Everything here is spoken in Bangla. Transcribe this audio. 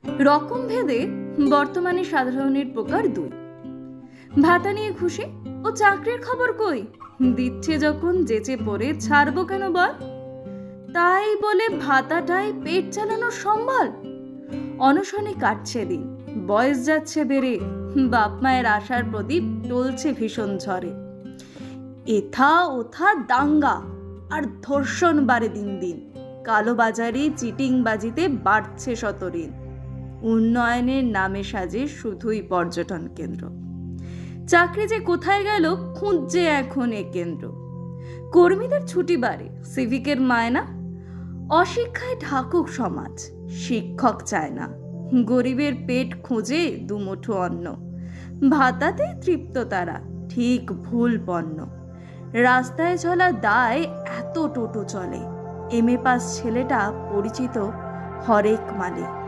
রকম ভেদে বর্তমানে সাধারণের প্রকার দুই। ভাতা নিয়ে খুশি ও চাকরির খবর কই, দিচ্ছে যখন যেচে পড়ে ছাড়বো কেন বল? তাই বলে ভাতাটাই পেট চালানোর সম্বল। অনশনে কাটছে দিন, বয়স যাচ্ছে বেড়ে, বাপ মায়ের আশার প্রদীপ টলছে ভীষণ ঝড়ে। এথা ওথা দাঙ্গা আর ধর্ষণ বাড়ে দিন দিন, কালোবাজারি চিটিং বাজিতে বাড়ছে শত ঋণ। উন্নয়নের নামে সাজে শুধুই পর্যটন কেন্দ্র। চাকরি যে কোথায় গেল খুঁজছে এখন এ কেন্দ্র। কর্মীদের ছুটি বাড়ে, সিভিকের মায়না। অশিক্ষায় ঢাকুক সমাজ, শিক্ষক চায় না। গরিবের পেট খুঁজে দুমুঠো অন্ন, ভাতাতে তৃপ্ত তারা, ঠিক ভুল পণ্য। রাস্তায় চলা দায় এত টোটো চলে, এমএ পাস ছেলেটা পরিচিত হরেক মালে।